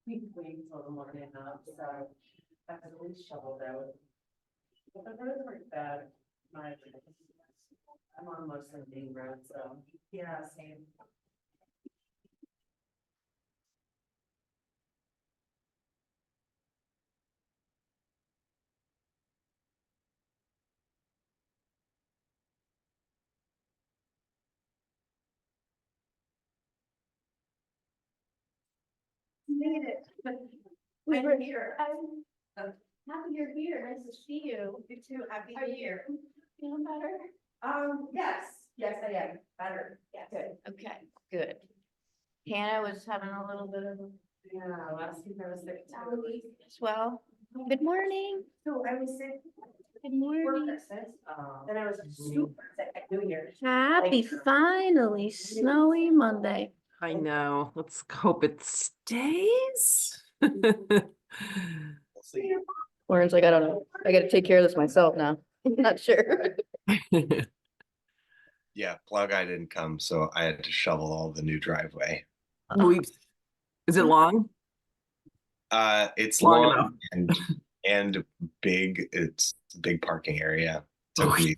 We wait until the morning up, so I could at least shovel out. But the roads weren't bad. I'm on most of the main road, so yeah, same. Made it. I'm here. I'm happy you're here. Nice to see you. You too. Happy to be here. Feeling better? Yes, I am, better, Yes. good. Okay, good. Hannah was having a little bit of Yeah, last week I was sick a too. week as well. Good morning. So I was sick Good for morning. Christmas, then I was super sick at New Year's. Happy finally snowy Monday. I know. Let's hope it stays. Lauren's like, I don't know. I gotta take care of this myself now. Not sure. Yeah, plow guy didn't come, so I had to shovel all the new driveway. Is it long? It's Long long enough. and big. It's a big parking area. Oh. Took me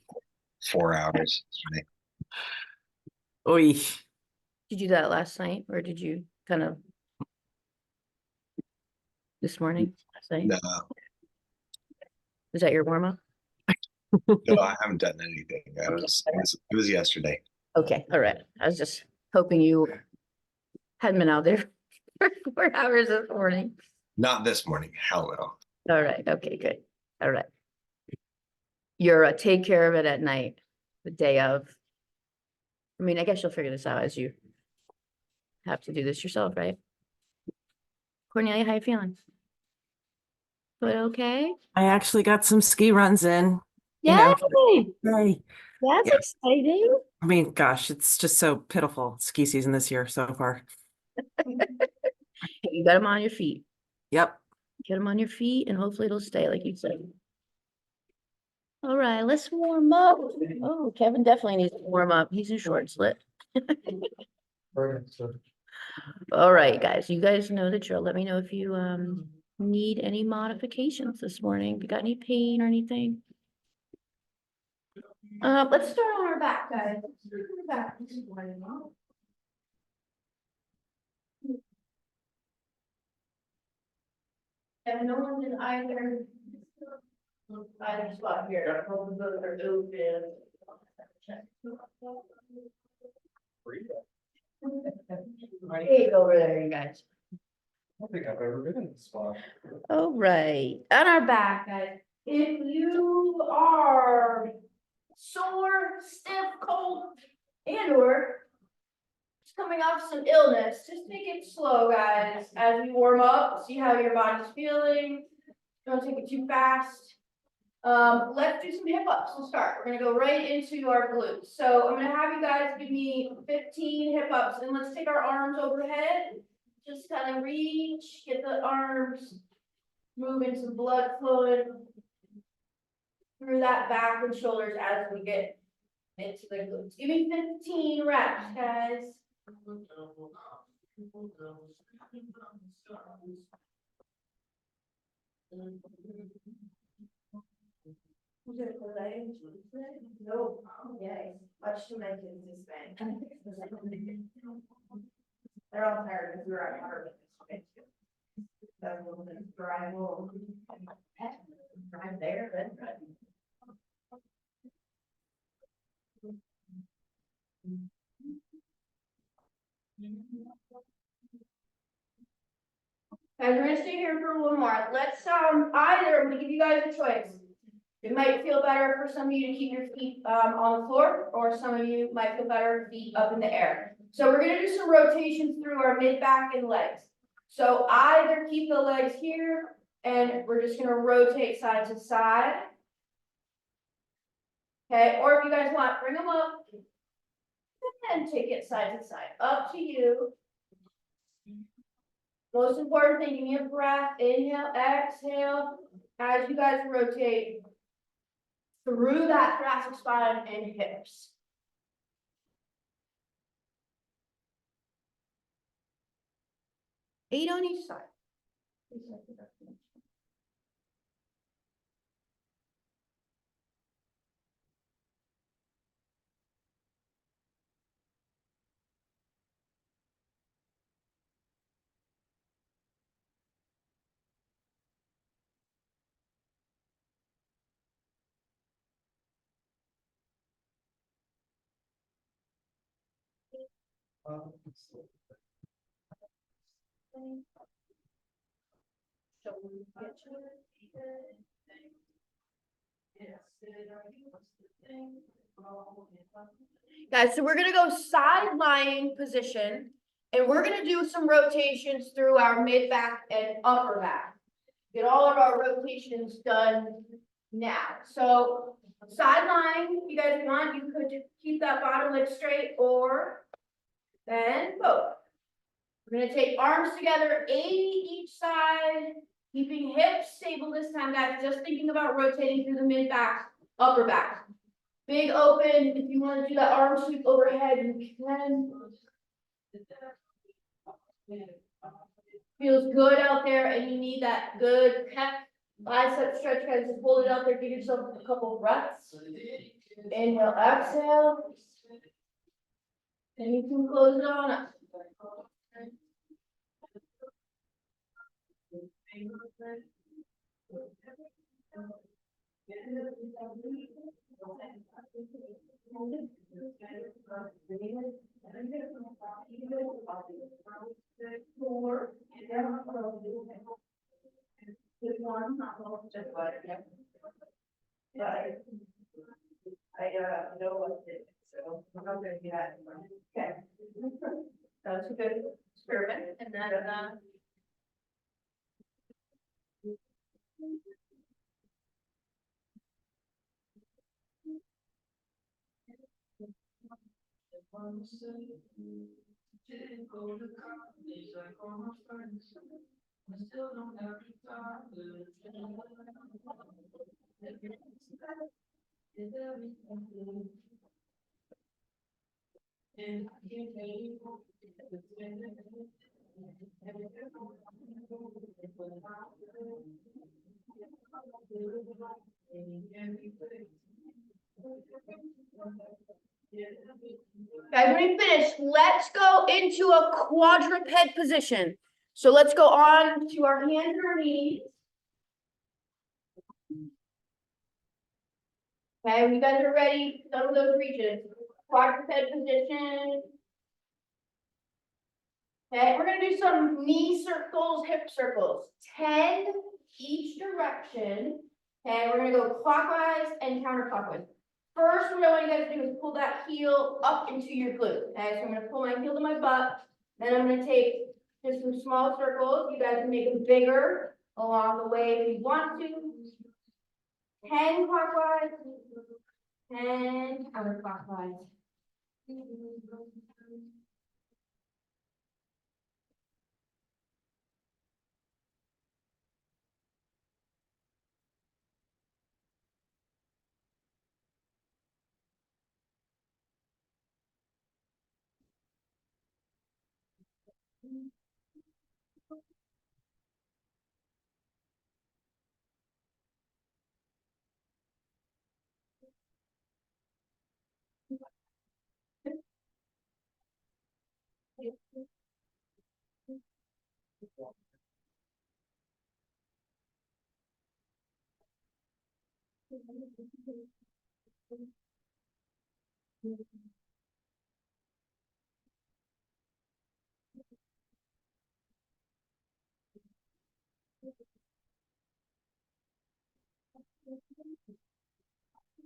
4 hours. Oy. Did you do that last night or did you kind of this morning? Last night? No, Was that your warm up? no, I haven't done anything. It was yesterday. Okay, all right. I was just hoping you hadn't been out there for 4 hours this morning. Not this morning. Hell no. All right, okay, good. All right. You're take care of it at night, the day of. I mean, I guess you'll figure this out as you have to do this yourself, right? Cornelia, how you feeling? But okay? I actually got some ski runs in. You Yay! know. Yay. That's Yeah. exciting. I mean, gosh, it's just so pitiful ski season this year so far. You got them on your feet. Yep. Get them on your feet and hopefully it'll stay like you said. All right, let's warm up. Oh, Kevin definitely needs to warm up. He's in short slit. All right, guys, you guys know the drill. Let me know if you need any modifications this morning. If you got any pain or anything. Let's start on our back, guys. Let's start on our back this morning. And no one did either spot here. Both of those are open. Hey, over there, you guys. I don't think I've ever been in this spot. All right, on our back, guys. If you are sore, stiff, cold, and or just coming off some illness, just take it slow, guys, as we warm up, see how your body's feeling. Don't take it too fast. Let's do some hip ups to start. We're gonna go right into our glutes. So I'm gonna have you guys give me 15 hip ups and let's take our arms overhead. Just kind of reach, get the arms moving some blood flowing through that back and shoulders as we get into the glutes. Give me 15 reps, guys. No, yes, much too many kids this man. They're all tired because we're at Harvard. That will drive home. Drive there, then. Guys, we're gonna stay here for a little more. Let's either, I'm gonna give you guys a choice. It might feel better for some of you to keep your feet on the floor, or some of you might feel better feet up in the air. So we're gonna do some rotations through our mid back and legs. So either keep the legs here and we're just gonna rotate side to side. Okay, or if you guys want, bring them up and take it side to side, up to you. Most important thing, give me a breath, inhale, exhale, as you guys rotate through that thoracic spine and hips. 8 on each side. Guys, so we're gonna go side lying position, and we're gonna do some rotations through our mid back and upper back. Get all of our rotations done now. So side lying, if you guys want, you could just keep that bottom leg straight or bend both. We're gonna take arms together, 80 each side, keeping hips stable this time, guys. Just thinking about rotating through the mid back, upper back. Big open, if you want to do that arm sweep overhead, you can. Feels good out there, and you need that good pec bicep stretch, guys. Just hold it out there, give yourself a couple breaths. Inhale, exhale. And you can close it on up. I know what it is, so I'm not gonna do that. Okay. That's a good experiment, and then, guys, when you finish, let's go into a quadruped position. So let's go on to our hands and our knees. Okay, when you guys are ready, some of those reaches, quadruped position. Okay, we're gonna do some knee circles, hip circles, 10 each direction. Okay, we're gonna go clockwise and counterclockwise. First, what I want you guys to do is pull that heel up into your glute. Okay, so I'm gonna pull my heel to my butt. Then I'm gonna take just some small circles. You guys can make them bigger along the way if you want to. 10 clockwise, 10 counterclockwise.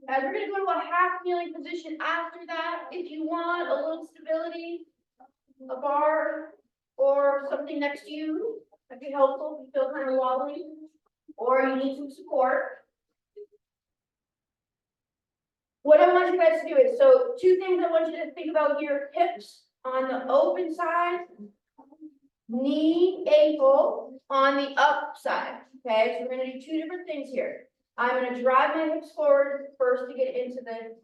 Guys, we're gonna go to a half kneeling position after that. If you want a little stability, a bar or something next to you, that'd be helpful if you feel kind of wobbly, or you need some support. What I want you guys to do is, so 2 things I want you to think about here, hips on the open side, knee, ankle on the up side. Okay, so we're gonna do 2 different things here. I'm gonna drive my hips forward first to get into the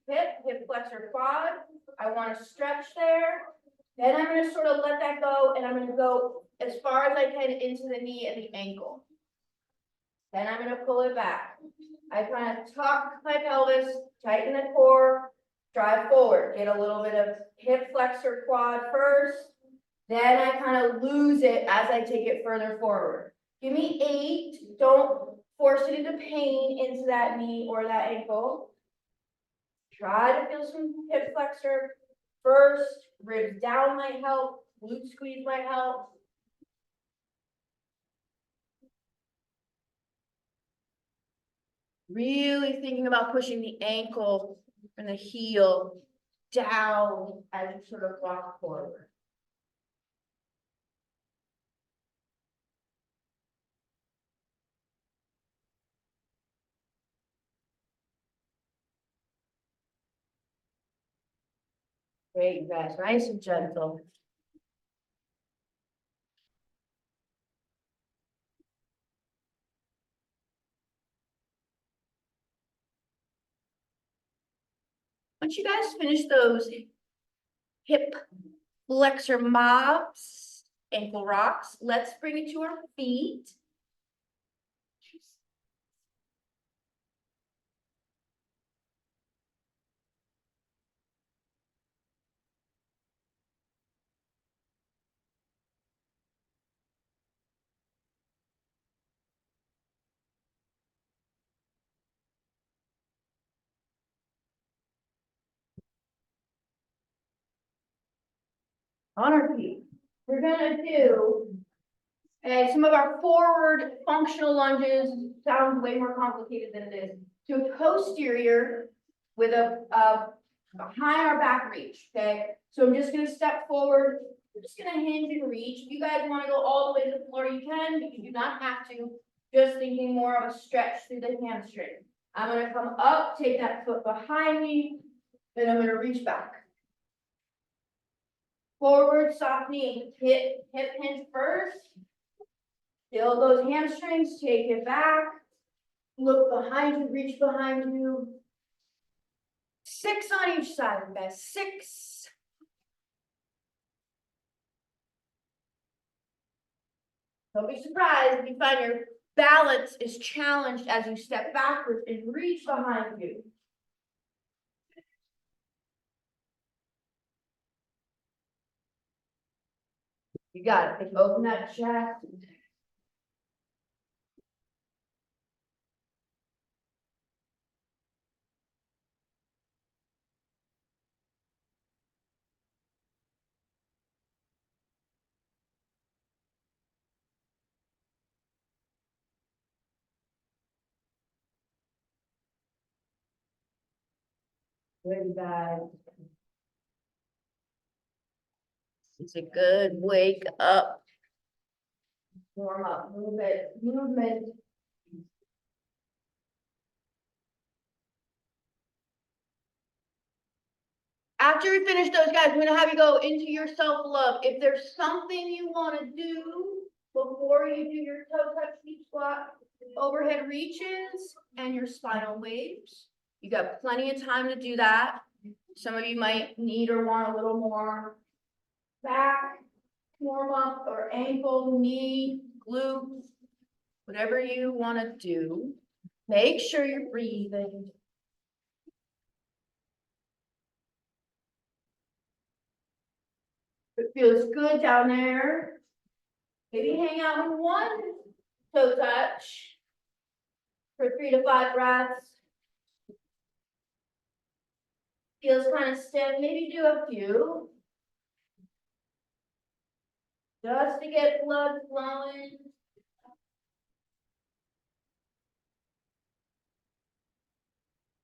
hip flexor quad. I want to stretch there. Then I'm gonna sort of let that go, and I'm gonna go as far as I can into the knee and the ankle. Then I'm gonna pull it back. I kind of tuck my pelvis, tighten the core, drive forward, get a little bit of hip flexor quad first. Then I kind of lose it as I take it further forward. Give me 8, don't force it into pain into that knee or that ankle. Try to feel some hip flexor first, ribs down might help, glute squeeze might help. Really thinking about pushing the ankle and the heel down as you sort of walk forward. Great, you guys, nice and gentle. Once you guys finish those hip flexor mobs, ankle rocks, let's bring it to our feet. On our feet. We're gonna do some of our forward functional lunges. Sounds way more complicated than it is. To posterior with a behind our back reach, okay? So I'm just gonna step forward. I'm just gonna hinge and reach. If you guys wanna go all the way to the floor, you can, but you do not have to. Just thinking more of a stretch through the hamstring. I'm gonna come up, take that foot behind me, then I'm gonna reach back. Forward, soft knee, hip hinge first. Feel those hamstrings, take it back. Look behind you, reach behind you. 6 on each side, guys, 6. Don't be surprised if you find your balance is challenged as you step backwards and reach behind you. You got it. Open that chest. Good, guys. It's a good wake up. Warm up, movement. After we finish those guys, I'm gonna have you go into your self-love. If there's something you wanna do before you do your toe touch deep squat, overhead reaches and your spinal waves, you got plenty of time to do that. Some of you might need or want a little more back, warm up, or ankle, knee, glute, whatever you wanna do. Make sure you're breathing. It feels good down there. Maybe hang out with one toe touch for 3 to 5 breaths. Feels kind of stiff, maybe do a few. Just to get blood flowing.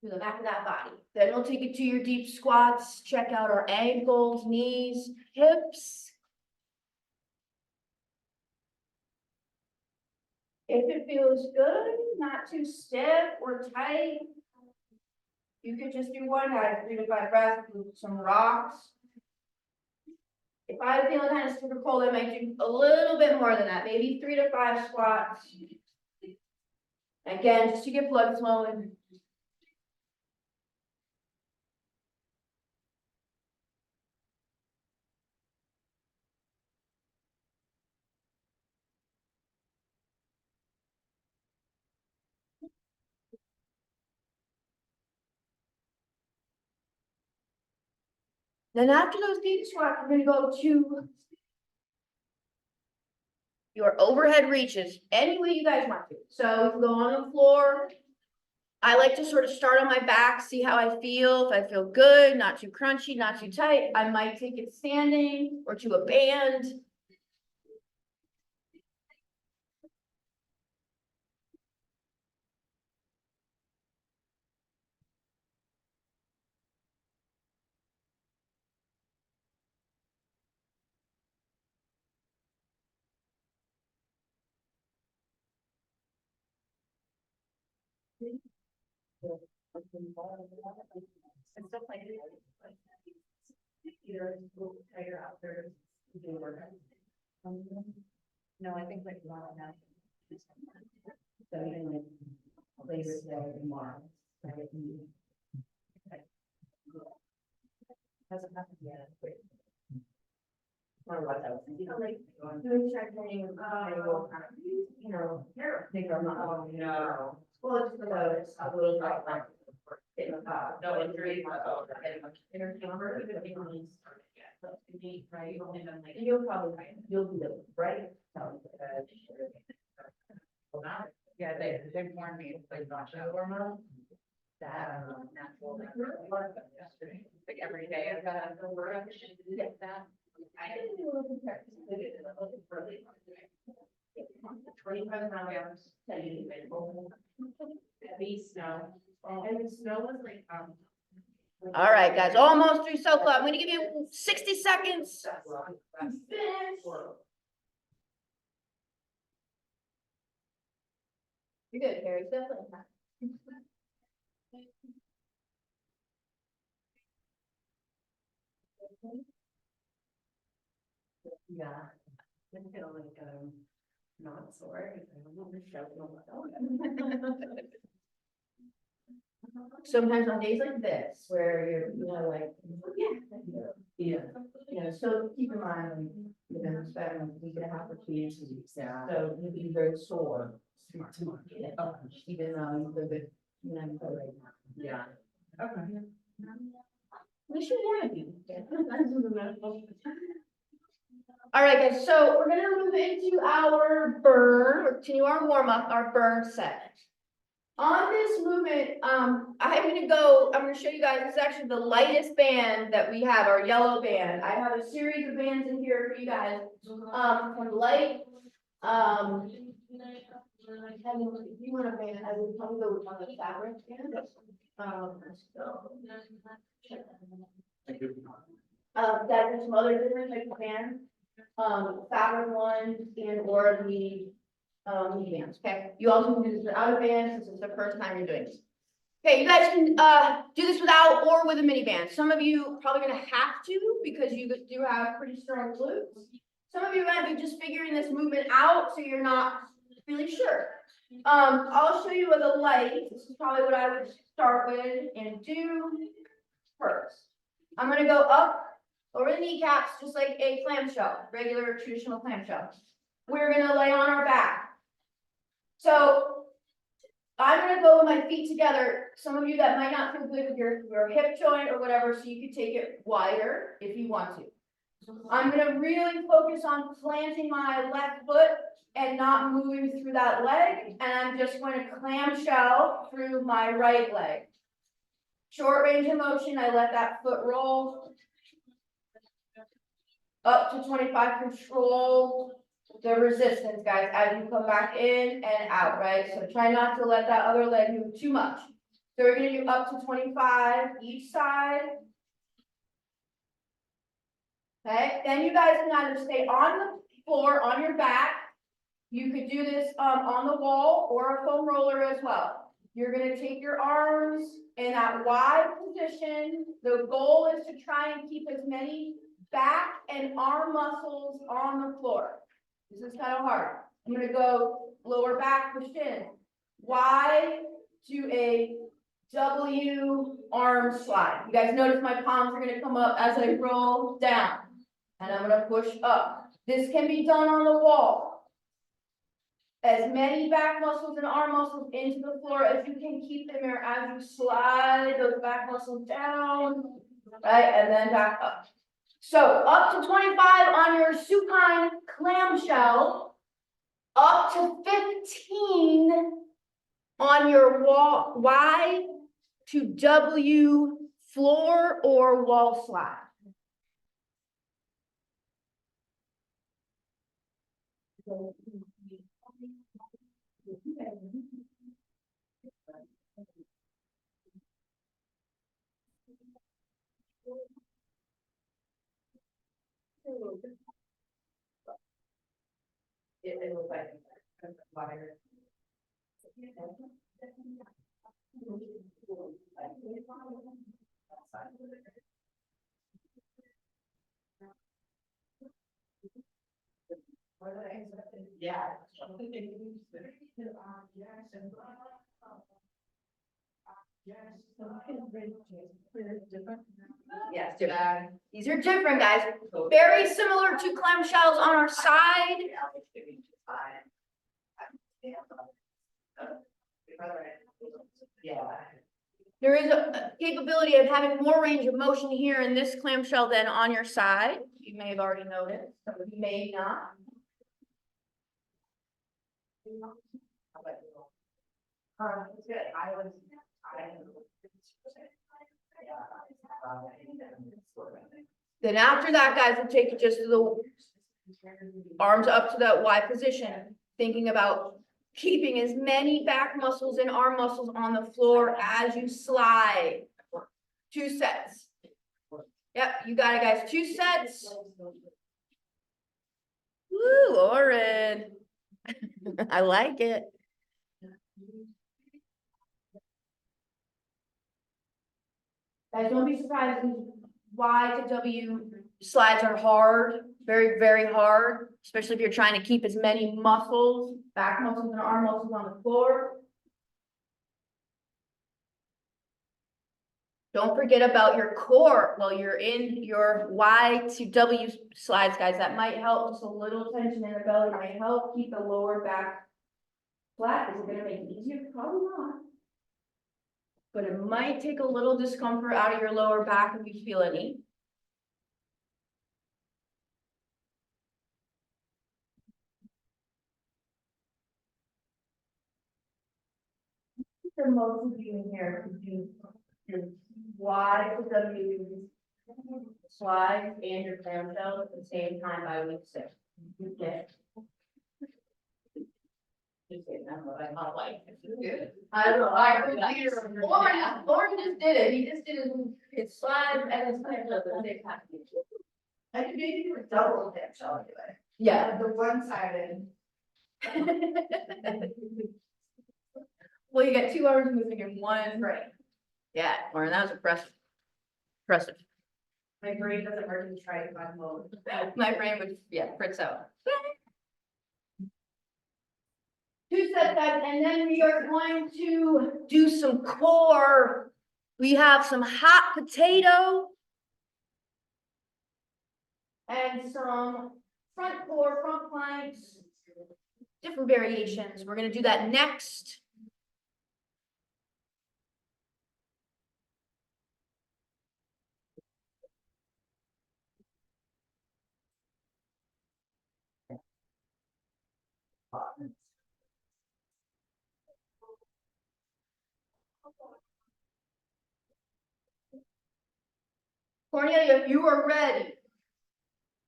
To the back of that body. Then we'll take it to your deep squats, check out our ankles, knees, hips. If it feels good, not too stiff or tight, you could just do one, guys, 3 to 5 breaths, with some rocks. If I'm feeling kind of super cold, I might do a little bit more than that, maybe 3 to 5 squats. Again, just to get blood flowing. Then after those deep squats, we're gonna go to your overhead reaches, any way you guys want to. So you can go on the floor. I like to sort of start on my back, see how I feel. If I feel good, not too crunchy, not too tight, I might take it standing or to a band. And stuff like that. Either tighter out there. Do work. No, I think like one now. So even like later today, tomorrow. Right? Okay. Hasn't happened yet. Or what else? You know, like. Doing check training, You know, hair. think I'm not. Oh, no. Well, it's for those, a little bit like. No injury. Right, only been like. You'll probably, you'll be able, right? Yeah, they warned me if they not show hormone. That natural. Like every day I've got to go work. Get that. I didn't do a little practice. 25 hours. At least snow. And the snow was like, All right, guys, almost through self love. I'm gonna give you 60 seconds. Finish. You're good, Carrie, definitely. yeah. I feel like, not sore. Because I don't want to shout Sometimes on days like this, where you're, you know, like, yeah, you know, so keep in mind, you know, it's better than a week and a half or 2 years. Yeah. So you'll be very sore. Even though you live it, you know, right now. Yeah. Okay. At least you want to be. All right, guys, so we're gonna move into our burn, or continue our warm up, our burn set. On this movement, I'm gonna show you guys, this is actually the lightest band that we have, our yellow band. I have a series of bands in here for you guys, from light, if you want a band, I would probably go with one of the fabric band. There's some other different types of bands, fabric ones and or the mini bands, okay? You also can do this without a band since it's the first time you're doing this. Okay, you guys can do this without or with a mini band. Some of you probably gonna have to because you do have pretty strong glutes. Some of you might be just figuring this movement out, so you're not really sure. I'll show you with a light. This is probably what I would start with and do first. I'm gonna go up over the kneecaps, just like a clamshell, regular traditional clamshell. We're gonna lay on our back. So I'm gonna go with my feet together. Some of you that might not feel good with your hip joint or whatever, so you could take it wider if you want to. I'm gonna really focus on planting my left foot and not moving through that leg, and I'm just going to clamshell through my right leg. Short range of motion, I let that foot roll. Up to 25, control the resistance, guys, as you come back in and out, right? So try not to let that other leg move too much. So we're gonna do up to 25 each side. Okay, then you guys can either stay on the floor, on your back. You could do this on the wall or a foam roller as well. You're gonna take your arms in that wide position. The goal is to try and keep as many back and arm muscles on the floor. This is kind of hard. I'm gonna go lower back, push in. Y to a W arm slide. You guys notice my palms are gonna come up as I roll down. And I'm gonna push up. This can be done on the wall. As many back muscles and arm muscles into the floor as you can keep them there as you slide those back muscles down. right, and then back up. So up to 25 on your supine clamshell, up to 15 on your wall, Y to W floor or wall slide. It was like. Fire. Yeah. Yes, different. These are different, guys. Very similar to clamshells on our side. Yeah. There is a capability of having more range of motion here in this clamshell than on your side. You may have already noticed, some of you may not. It's good. I was. Then after that, guys, we'll take it just to the arms up to that Y position, thinking about keeping as many back muscles and arm muscles on the floor as you slide. 2 sets. Yep, you got it, guys. 2 sets. Woo, Lauren. I like it. Guys, don't be surprised if Y to W slides are hard, very, very hard, especially if you're trying to keep as many muscles, back muscles and arm muscles on the floor. Don't forget about your core while you're in your Y to W slides, guys. That might help. Just a little tension in the belly might help keep the lower back flat. Is it gonna make it easier? Probably not. But it might take a little discomfort out of your lower back if you feel any. For most of you in here, could do your Y to W slides and your clamshell at the same time by week 6. Okay. I don't know, Lauren just did it, he just did his slides and his clamshell at the same time. I could maybe do a double clamshell anyway. Yeah. The one-sided. Well, you got 2 arms moving in one. Right. Yeah, Lauren, that was impressive. Impressive. My brain doesn't work in tripod mode. My brain would, yeah, fritz out. 2 sets, guys, and then we are going to do some core. We have some hot potato and some front core, front planks, different variations. We're gonna do that next. Cornelia, if you are ready,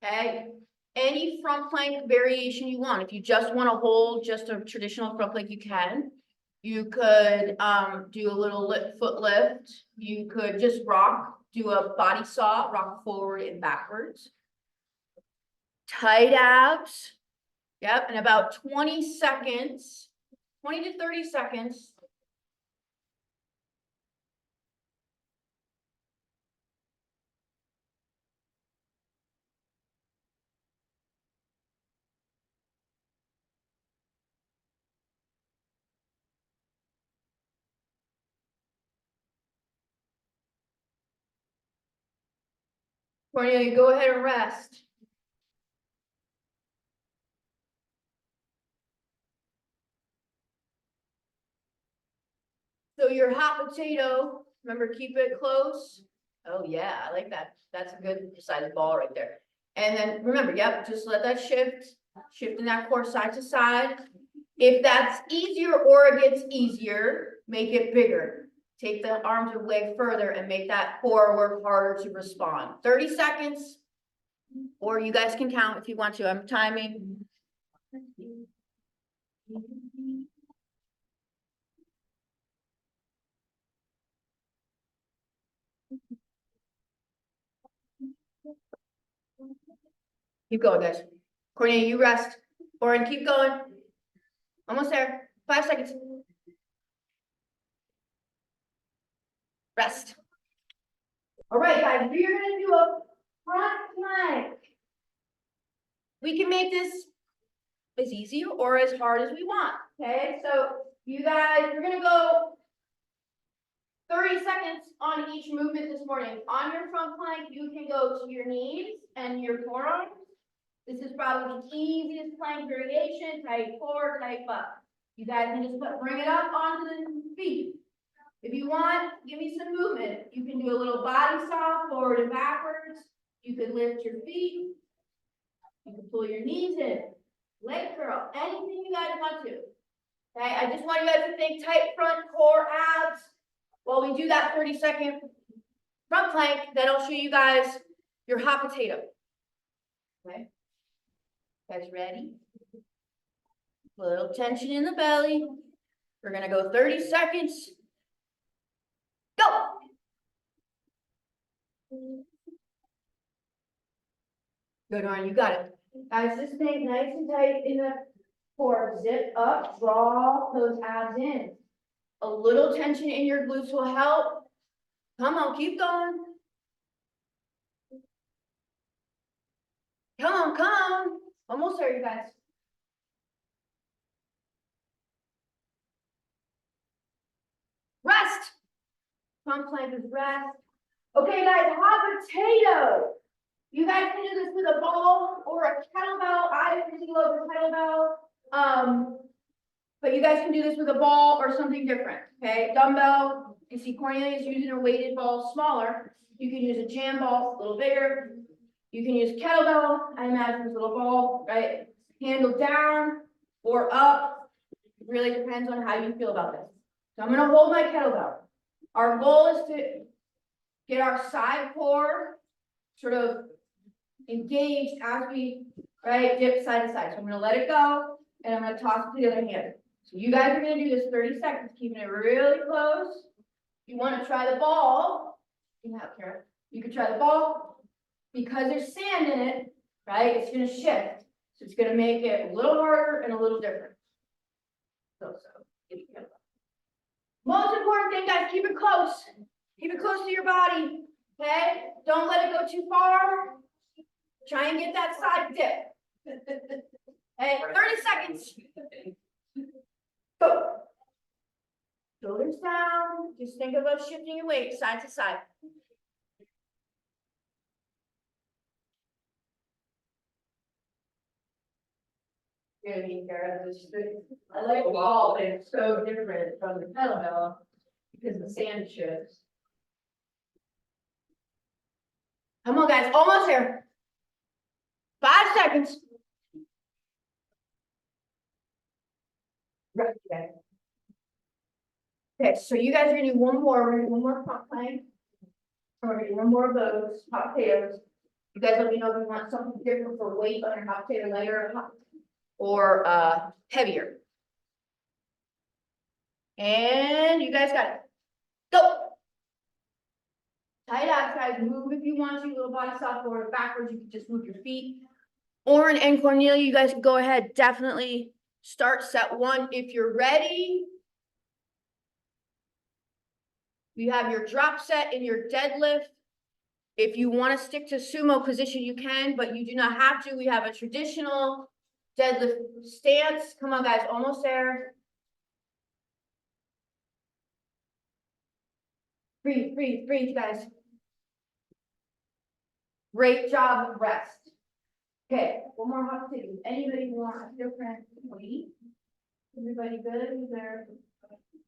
okay, any front plank variation you want. If you just want to hold just a traditional front plank, you can. You could do a little foot lift. You could just rock, do a body saw, rock forward and backwards. Tight abs. Yep, in about 20 seconds, 20 to 30 seconds. Cornelia, go ahead and rest. So your hot potato, remember, keep it close. Oh, yeah, I like that. That's a good sized ball right there. And then remember, yep, just let that shift, shifting that core side to side. If that's easier or it gets easier, make it bigger. Take the arms away further and make that core work harder to respond. 30 seconds. Or you guys can count if you want to. I'm timing. Keep going, guys. Cornelia, you rest. Oren, keep going. Almost there. 5 seconds. Rest. All right, guys, we are gonna do a front plank. We can make this as easy or as hard as we want, okay? So you guys, we're gonna go 30 seconds on each movement this morning. On your front plank, you can go to your knees and your forearms. This is probably the easiest plank variation, tight core, tight butt. You guys can just bring it up onto the feet. If you want, give me some movement. You can do a little body saw forward and backwards. You can lift your feet. You can pull your knees in, leg curl, anything you guys want to. Okay, I just want you guys to think tight front core abs while we do that 30-second front plank. Then I'll show you guys your hot potato. Okay, guys ready? A little tension in the belly. We're gonna go 30 seconds. Go. Good, Ryan, you got it. Guys, just stay nice and tight in the core. Zip up, draw those abs in. A little tension in your glutes will help. Come on, keep going. Come on, come on. Almost there, you guys. Rest. Front plank is rest. Okay, guys, hot potato. You guys can do this with a ball or a kettlebell. I usually love the kettlebell. But you guys can do this with a ball or something different, okay? Dumbbell, you see Cornelia is using a weighted ball smaller. You can use a jam ball, a little bigger. You can use kettlebell, I imagine this little ball, right? Handle down or up. It really depends on how you feel about this. So I'm gonna hold my kettlebell. Our goal is to get our side core sort of engaged as we, right, dip side to side. So I'm gonna let it go and I'm gonna toss it to the other hand. So you guys are gonna do this 30 seconds, keeping it really close. If you wanna try the ball, you have Kara, you can try the ball. Because there's sand in it, right, it's gonna shift. So it's gonna make it a little harder and a little different. So, most important thing, guys, keep it close. Keep it close to your body, okay? Don't let it go too far. Try and get that side dip. Hey, 30 seconds. Go. Shoulders down. Just think about shifting your weight side to side. I like the ball, and it's so different from the kettlebell because the sand shifts. Come on, guys, almost there. 5 seconds. Right, okay. Okay, so you guys are gonna do one more. We're gonna do one more front plank. We're gonna do one more of those hot potatoes. You guys let me know if you want something different for weight on your hot potato, lighter or heavier. And you guys got it. Go. Tight abs, guys. Move if you want to. Little body soft forward, backwards. You can just move your feet. Oren and Cornelia, you guys can go ahead. Definitely start set 1 if you're ready. You have your drop set and your deadlift. If you want to stick to sumo position, you can, but you do not have to. We have a traditional deadlift stance. Come on, guys, almost there. Breathe, breathe, breathe, guys. Great job, rest. Okay, one more hot potato. Anybody want a different weight? Everybody good with their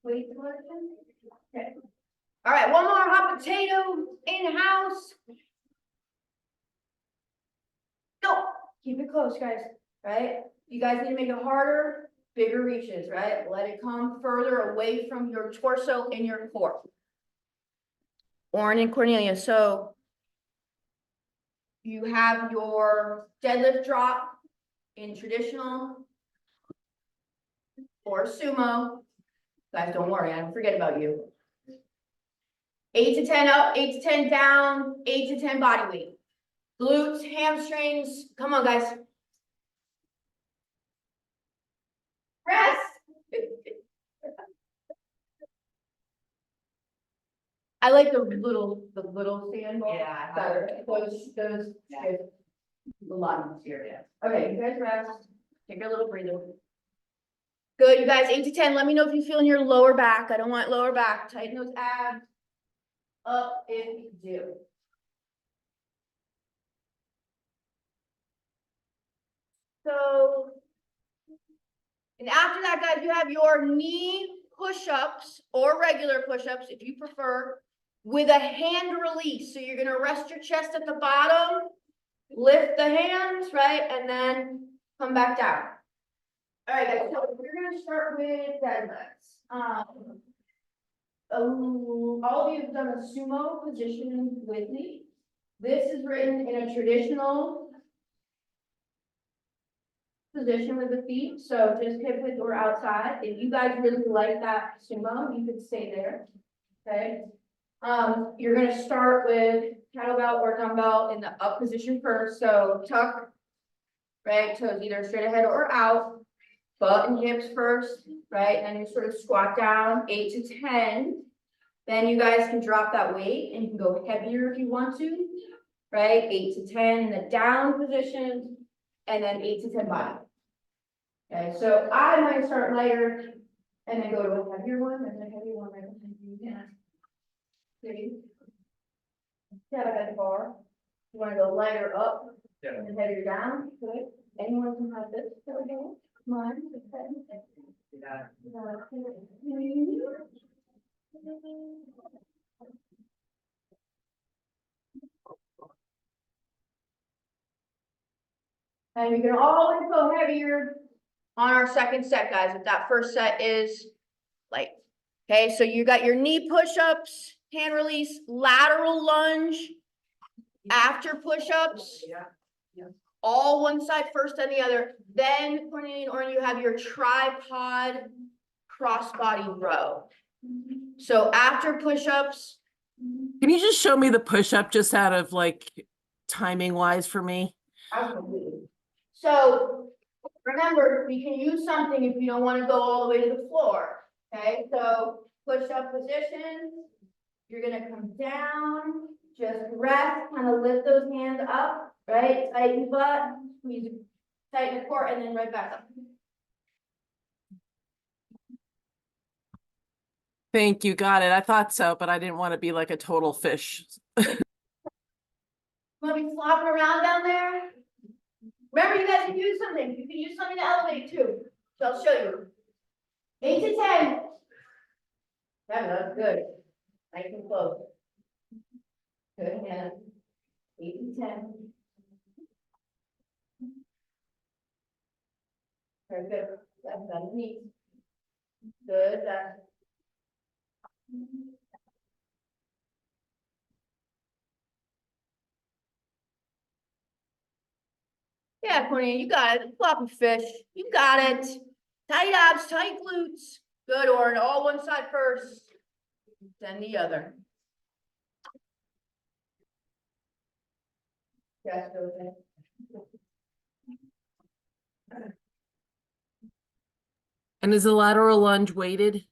weight selection? Okay. All right, one more hot potato. in-house. No, keep it close, guys, right? You guys need to make it harder, bigger reaches, right? Let it come further away from your torso and your core. Oren and Cornelia, so you have your deadlift drop in traditional or sumo. Guys, don't worry, I don't forget about you. 8 to 10 up, 8 to 10 down, 8 to 10 body weight. Glutes, hamstrings, come on, guys. Rest. I like the little sandball. Yeah. Better. Those, Yeah. a lot easier, yeah. Okay, you guys rest, take your little breather. Good, you guys, 8 to 10, let me know if you feel in your lower back, I don't want lower back, tighten those abs. Up if you do. So. And after that, guys, you have your knee push-ups or regular push-ups, if you prefer, with a hand release. So you're gonna rest your chest at the bottom, lift the hands, right, and then come back down. All right, guys, so we're gonna start with deadlifts. All of you have done a sumo position with me. This is written in a traditional position with the feet, so just hip width or outside. If you guys really like that sumo, you could stay there, okay? You're gonna start with kettlebell or dumbbell in the up position first, so tuck, right, toes either straight ahead or out, butt and hips first, right, and then you sort of squat down, 8 to 10. Then you guys can drop that weight and you can go heavier if you want to, right, 8 to 10 in the down position, and then 8 to 10 body. Okay, so I might start lighter and then go to a heavier one and a heavier one right behind you. Yeah. See? Yeah, that bar. You wanna go lighter up Yeah. and then heavier down, good. Anyone can have this, there we go. Come on. Yeah. And we can always go heavier on our second set, guys, if that first set is light. Okay, so you got your knee push-ups, hand release, lateral lunge after push-ups. Yeah. All one side first, then the other. Then, Cornelia or you have your tripod crossbody row. So after push-ups, Can you just show me the push-up just out of like timing wise for me? absolutely. So remember, we can use something if you don't want to go all the way to the floor. Okay, so push-up position. You're gonna come down, just rest, kind of lift those hands up, right? Tighten butt, squeeze, tighten the core, and then right back up. Thank you, got it. I thought so, but I didn't want to be like a total fish. Want to be flopping around down there? Remember, you guys can use something. You can use something to elevate too. So I'll show you. 8 to 10. That's good. Nice and close. Good hand. 8 to 10. Very good. That's underneath. Good. That's. Yeah, Cornelia, you got it. Floppy fish. You got it. Tight abs, tight glutes. Good, Orin. All one side first, then the other. Yes, okay. And is the lateral lunge weighted?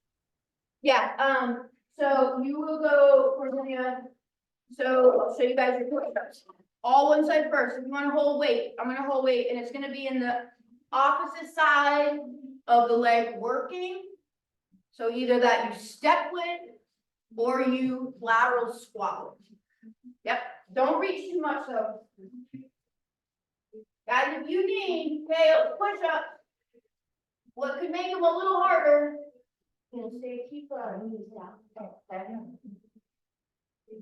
Yeah, so you will go, Cornelia. So I'll show you guys your push-ups. All one side first. If you want to hold weight, I'm gonna hold weight, and it's gonna be in the opposite side of the leg working. So either that you step with or you lateral squat with. Yep, don't reach too much though. Guys, if you need, okay, push up. What could make them a little harder, you know, stay, keep knees down. Okay.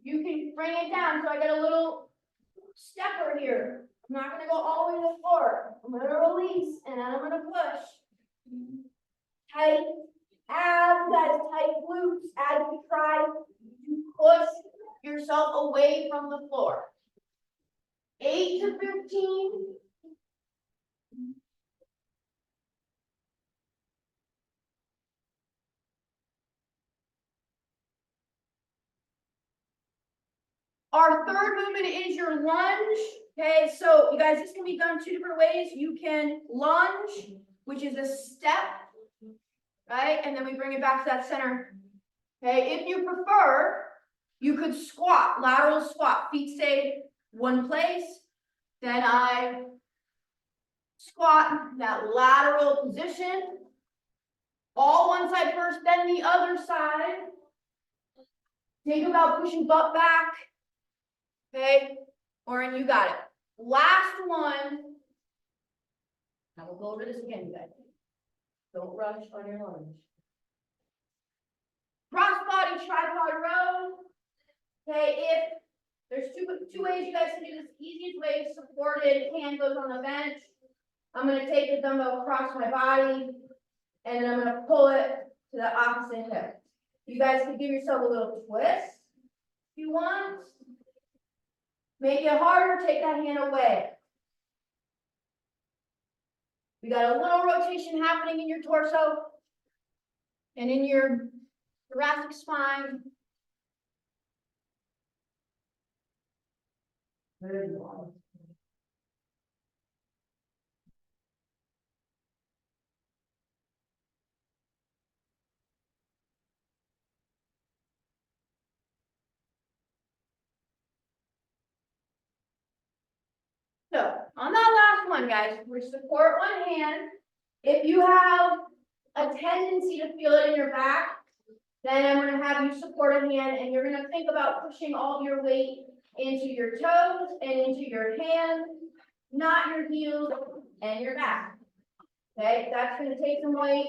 you can bring it down, so I got a little stepper here. I'm not gonna go all the way to the floor, I'm gonna release, and then I'm gonna push. Tight abs, guys, tight glutes, as you try to push yourself away from the floor. 8 to 15. Our third movement is your lunge. Okay, so you guys, this can be done two different ways. You can lunge, which is a step, right? And then we bring it back to that center. Okay, if you prefer, you could squat, lateral squat, feet stay one place. Then I squat that lateral position. All one side first, then the other side. Think about pushing butt back. Okay, Oren, you got it. Last one. Now we'll go over this again, you guys. Don't rush on your lunge. Cross body tripod row. Okay, if there's two ways you guys can do this. Easiest way is supported, hand goes on the bench. I'm gonna take the dumbbell across my body, and then I'm gonna pull it to the opposite hip. You guys can give yourself a little twist if you want. Make it harder, take that hand away. We got a little rotation happening in your torso and in your thoracic spine. Very long. So on that last one, guys, we support one hand. If you have a tendency to feel it in your back, then I'm gonna have you support a hand, and you're gonna think about pushing all of your weight into your toes and into your hands, not your heels and your back. Okay, that's gonna take some weight.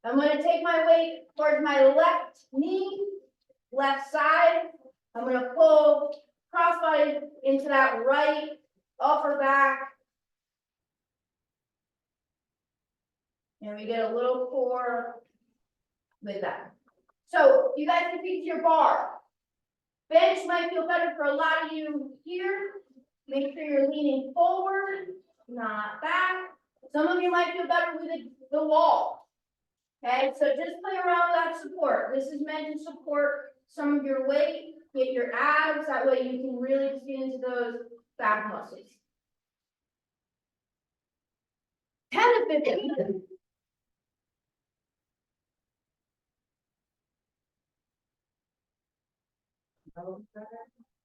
I'm gonna take my weight towards my left knee, left side. I'm gonna pull crossbody into that right upper back. And we get a little core with that. So you guys can feed your bar. Bench might feel better for a lot of you here. Make sure you're leaning forward, not back. Some of you might feel better with the wall. Okay, so just play around with that support. This is meant to support some of your weight, get your abs, that way you can really just get into those back muscles. 10 to 15.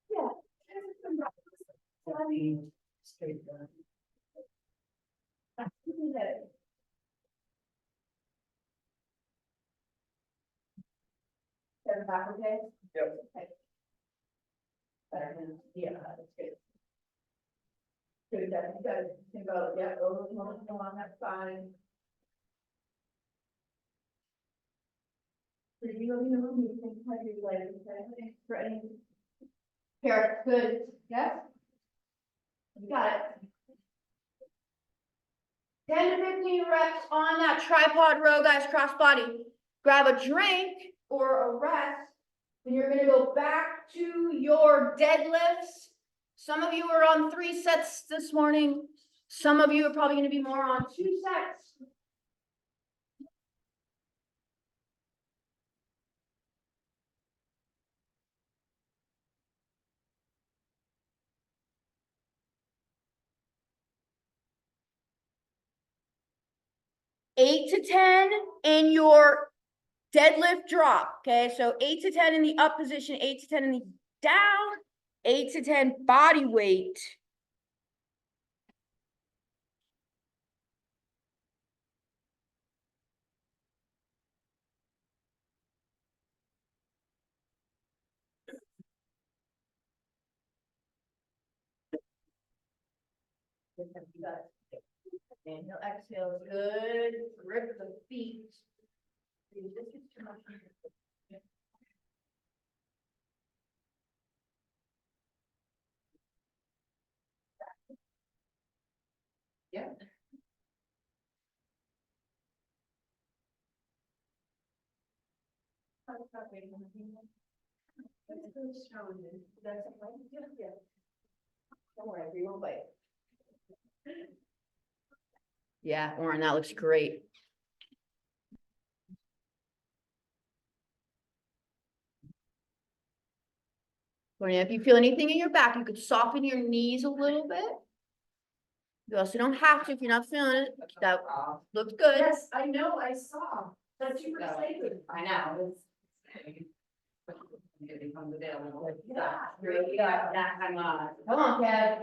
Yeah. Seven back, okay? Yep. Okay. Better than, yeah, that's good. Good, that's good. You can go, yeah, go on that side. So you can have your legs, okay? For any. Here, good, yes? You got it. 10 to 15 reps on that tripod row, guys, cross body. Grab a drink or a rest, and you're gonna go back to your deadlifts. Some of you are on 3 sets this morning. Some of you are probably gonna be more on 2 sets. Eight to 10 in your deadlift drop, okay? So 8 to 10 in the up position, 8 to 10 in the down, 8 to 10 body weight. Inhale, exhale, good. Grip the feet. This is too much. Yeah. Don't worry, we won't bite. Yeah, Warren, that looks great. Lauren, if you feel anything in your back, you could soften your knees a little bit. You also don't have to if you're not feeling it. That looks good. Yes, I know, I saw. That's super exciting. I know. It becomes available. Yeah. Really, that time on. Come on, Kev.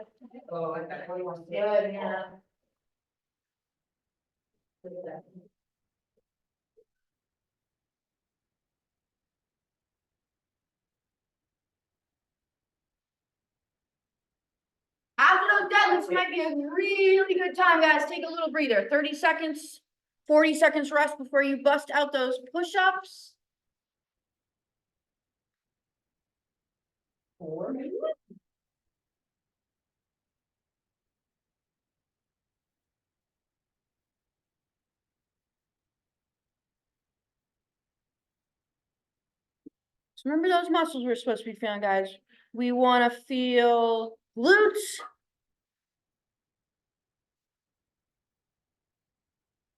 Oh, I got 41. Good, yeah. After those deadlifts might be a really good time, guys. Take a little breather, 30 seconds, 40 seconds rest before you bust out those push-ups. 4 minutes. So remember those muscles we're supposed to be feeling, guys. We want to feel glutes.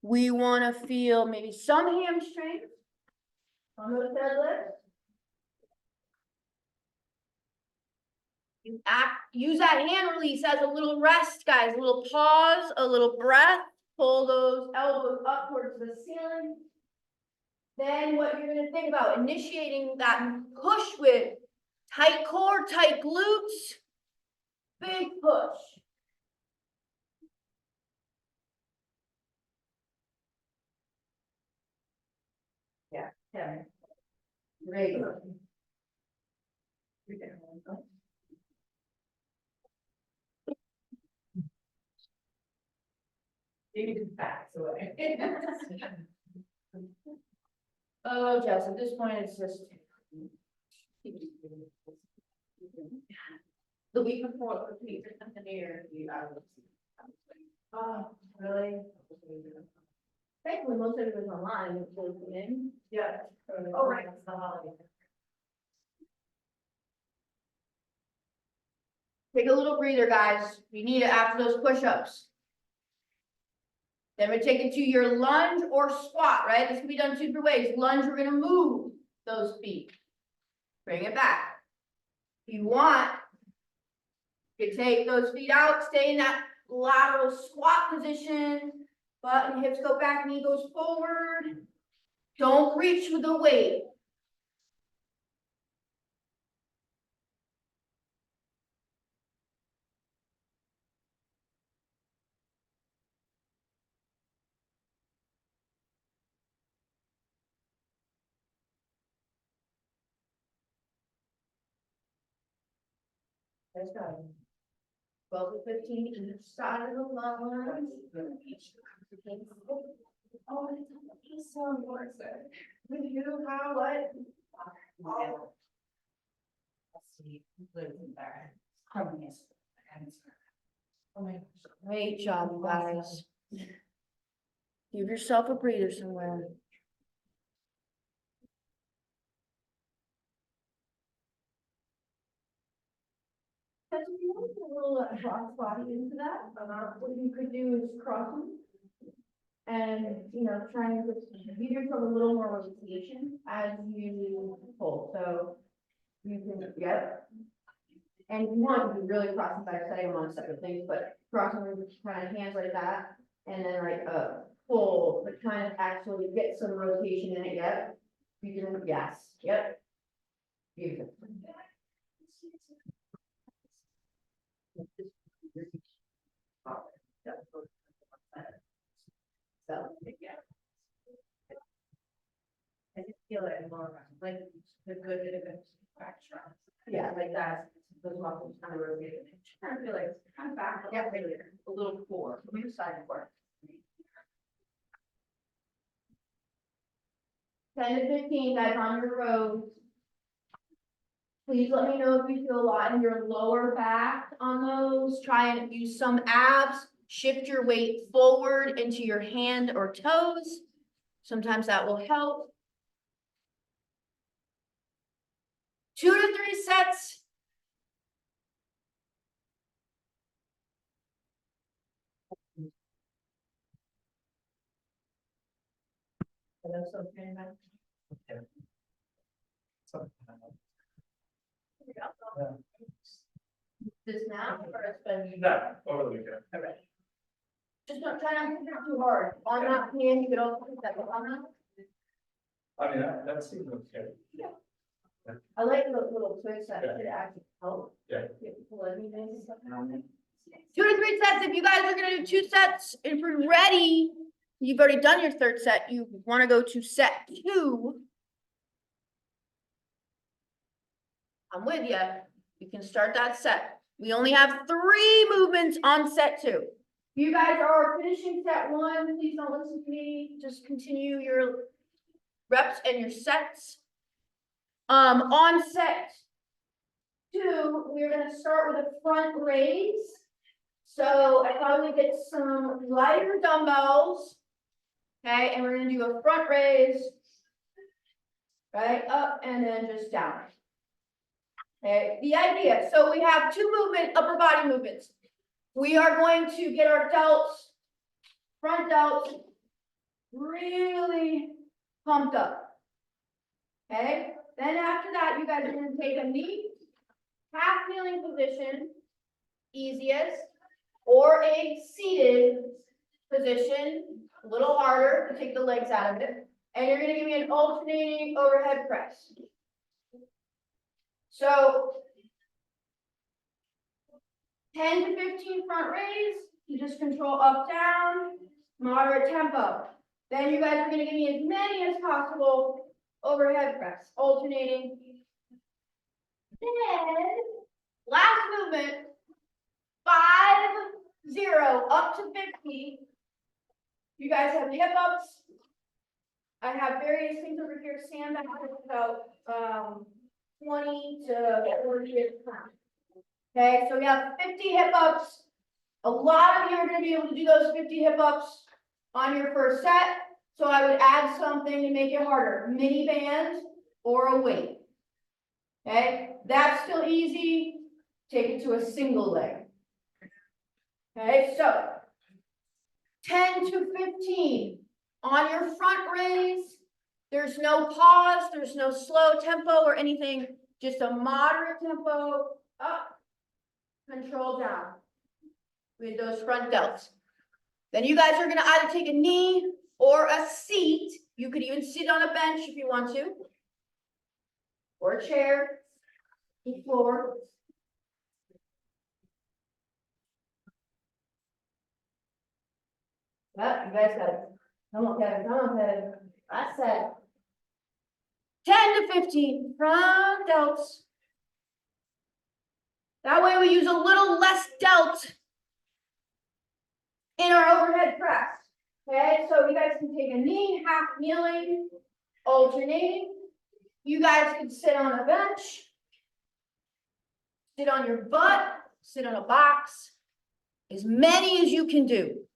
We want to feel maybe some hamstrings on those deadlifts. Use that hand release as a little rest, guys. A little pause, a little breath. Pull those elbows up towards the ceiling. Then what you're going to think about initiating that push with tight core, tight glutes, big push. Yeah. Great. Maybe do facts away. Oh, Jess, at this point, it's just. The week before, the week of the new year, oh, really? Thankfully, most of it was online, which was in. Yeah. Oh, right, it's the holiday. Take a little breather, guys. You need it after those push-ups. Then we take it to your lunge or squat, right? This can be done 2 different ways. Lunge, we're gonna move those feet. Bring it back. If you want, you can take those feet out, stay in that lateral squat position. Butt and hips go back, knee goes forward. Don't reach with the weight. Let's go. 12 to 15 each side of the lunge. Oh, it's so worth it. With you, how, what? Oh. Oh my gosh. Great job, you guys. Give yourself a breather somewhere. If you want to put a little cross body into that, what you could do is cross them. And, try and just give yourself a little more rotation as you pull, so. You can, yep. And if you want, you can really cross them by setting them on separate things, but crossing them with kind of hands like that. And then like, pull, but kind of actually get some rotation in it, yep. You can, yes, yep. Beautiful. So, I just feel it more like the good bit of a fracture. yeah, like that, those muscles kind of rotate. I feel like it's kind of back. Yeah, right there, a little core, move side core. 10 to 15 guys on your rows. Please let me know if you feel a lot in your lower back on those. Try and use some abs, shift your weight forward into your hand or toes. Sometimes that will help. 2 to 3 sets. This now or it's been? No, over the weekend. Alright. Just don't try not to hit too hard. On that hand, you could also put that on that. I mean, that seems okay. I like the little twists that could actually help. Yeah. People anything and stuff around it. 2 to 3 sets. If you guys are gonna do 2 sets, if you're ready, you've already done your 3rd set, you wanna go to set 2. I'm with you. You can start that set. We only have 3 movements on set 2. You guys are finishing set 1, please don't listen to me, just continue your reps and your sets. On set 2, we're gonna start with a front raise. So I probably get some lighter dumbbells. Okay, and we're gonna do a front raise. Right, up and then just down. Okay, the idea, so we have 2 upper body movements. We are going to get our delts, front delts, really pumped up. Okay, then after that, you guys are gonna take a knee, half kneeling position, easiest, or a seated position, a little harder to take the legs out of it. And you're gonna give me an alternating overhead press. So 10 to 15 front raise, you just control up, down, moderate tempo. Then you guys are gonna give me as many as possible overhead press, alternating. Then, last movement, 5-0 up to 50. You guys have hip ups. I have various things over here, sandbags about 20 to 40 at a time. Okay, so we have 50 hip ups. A lot of you are going to be able to do those 50 hip ups on your first set. So I would add something to make it harder, mini band or a weight. Okay, that's still easy. Take it to a single leg. Okay, so 10 to 15 on your front raise. There's no pause, there's no slow tempo or anything, just a moderate tempo up, control down with those front delts. Then you guys are gonna either take a knee or a seat. You could even sit on a bench if you want to, or a chair, floor. Well, you guys got it. Come on, Kevin, come on, Kevin. I said 10 to 15 front delts. That way we use a little less delt in our overhead press. Okay, so you guys can take a knee, half kneeling, alternating. You guys can sit on a bench, sit on your butt, sit on a box, as many as you can do.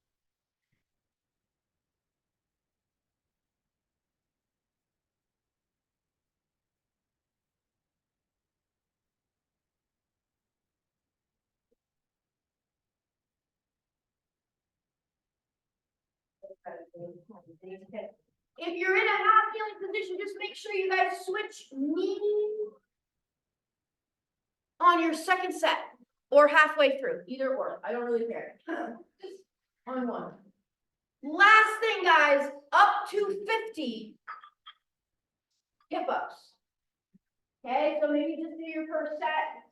If you're in a half kneeling position, just make sure you guys switch knee on your second set or halfway through, either or. I don't really care. Just on one. Last thing, guys, up to 50 hip ups. Okay, so maybe just do your first set.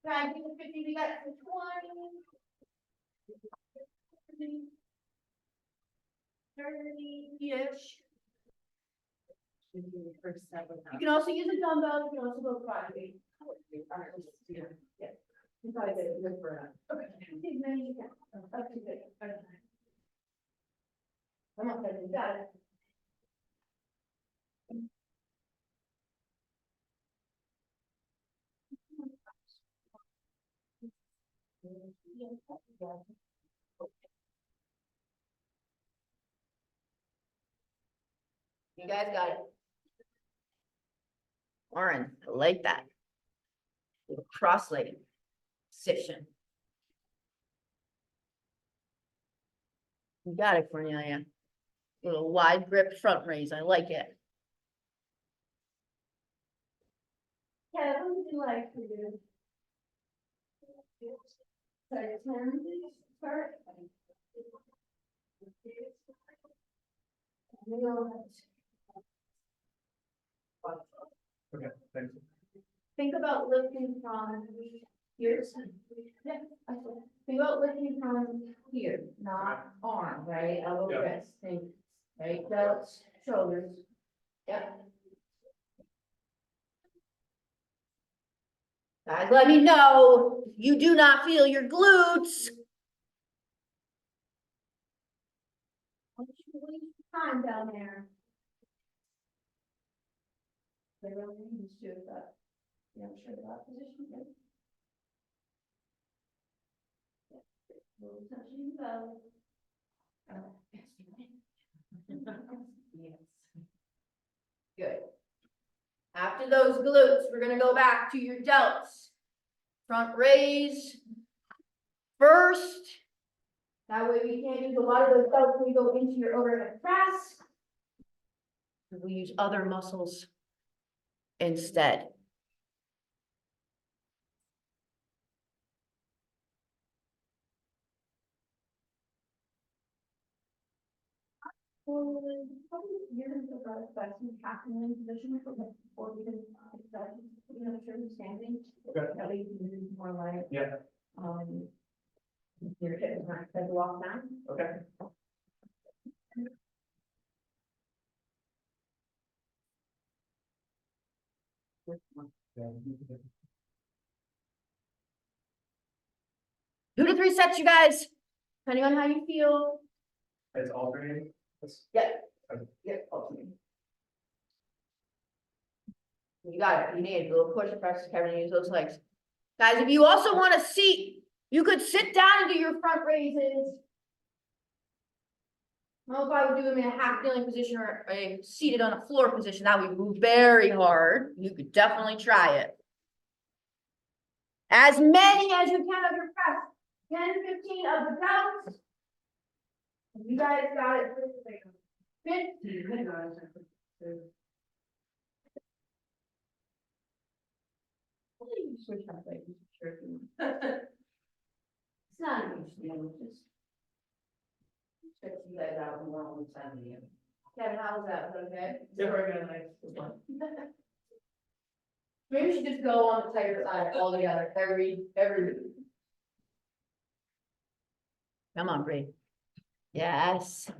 Try and keep the 50, we got some 20. 30-ish. You can also use a dumbbell, you can also go 5 weight. Yeah. You probably did it good for okay. Take many you can. Up to 50. Come on, you got it. You guys got it. Lauren, I like that. Little cross-legged position. You got it, Cornelia. Little wide grip front raise, I like it. Yeah, what would you like to do? Sorry, 10, please, start. Okay, thanks. Think about lifting from here. Yeah, okay. Think about lifting from here, not arm, right? Elbow, Yeah. wrist, think, right? Delts, shoulders. Yep. Guys, let me know if you do not feel your glutes. Don't you waste time down there. They really need to do that. You know, sure that position, yeah. Little touching the belly. Yes. Good. After those glutes, we're gonna go back to your delts. Front raise. First. That way we can't use a lot of those delts when we go into your overhead press. We use other muscles instead. You're gonna go back to half-kneeling position before we can, you know, sure you're standing. Okay. That way you can move more like, Yeah, your hip is not to walk down. okay. Two to three sets, you guys, depending on how you feel. It's alternating. Yeah. Okay. Yeah, ultimately. You got it, you need a little push press, Kevin, use those legs. Guys, if you also want a seat, you could sit down and do your front raises. I don't know if I would do them in a half kneeling position or a seated on a floor position, that would move very hard, you could definitely try it. As many as you can of your press, 10, 15 of the delts. You guys got it. 50. Switch up, like, sure. It's not a huge deal, just. Check you guys out more on the time of you. Kevin, how was that? Was that okay? Yeah, very good, nice. Maybe we should just go on the tighter side altogether, every week. Come on, Bree. Yes.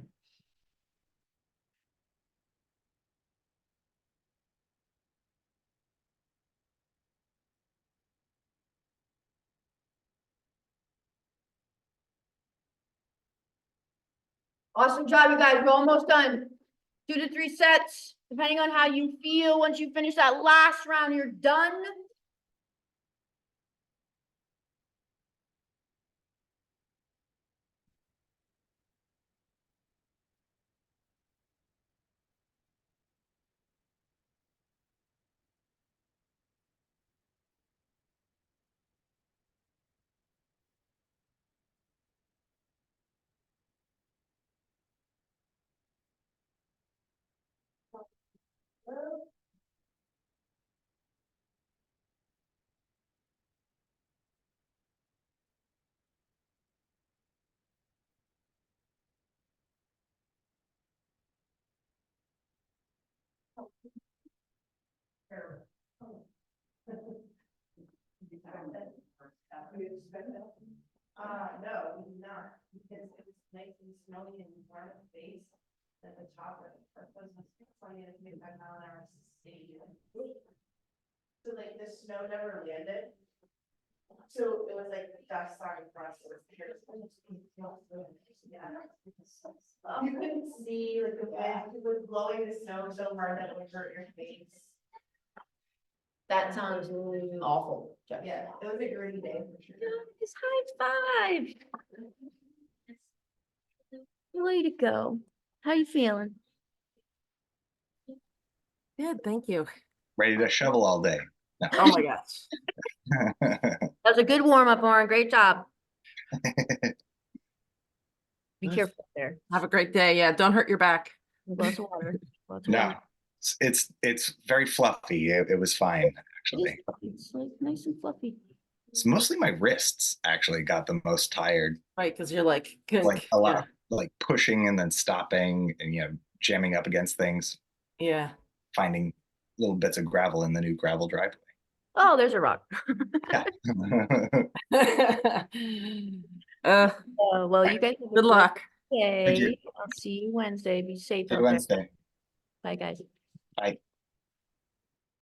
Awesome job, you guys. We're almost done. 2 to 3 sets, depending on how you feel. Once you finish that last round, you're done. No, we did not, because it was nice and snowy and warm at the base. At the top of it was 20 to 25-mile-an-hour stadium. So like the snow never landed. So it was like dust on across the stairs. Yeah. You couldn't see, like the wind was blowing the snow so hard that it would hurt your face. That sounds awful. Jeff. Yeah, it was a gritty day for sure. Guys, high five. Way to go. How you feeling? Good, thank you. Ready to shovel all day. No. Oh my gosh. That was a good warm up, Lauren. Great job. Be Yes. careful there. Have a great day. Yeah, don't hurt your back. A glass of water. Lots of No, water. it's very fluffy. It was fine, It is actually. fluffy. It's like nice and fluffy. It's mostly my wrists actually got the most tired. Right, because you're like, good. Like a lot, like pushing and then stopping and jamming up against things, Yeah. finding little bits of gravel in the new gravel driveway. Oh, there's a rock. Yeah. Uh, Well, you guys have a good luck. day. Thank you. I'll see you Wednesday. Be safe See out you there. Wednesday. Bye, guys. Bye.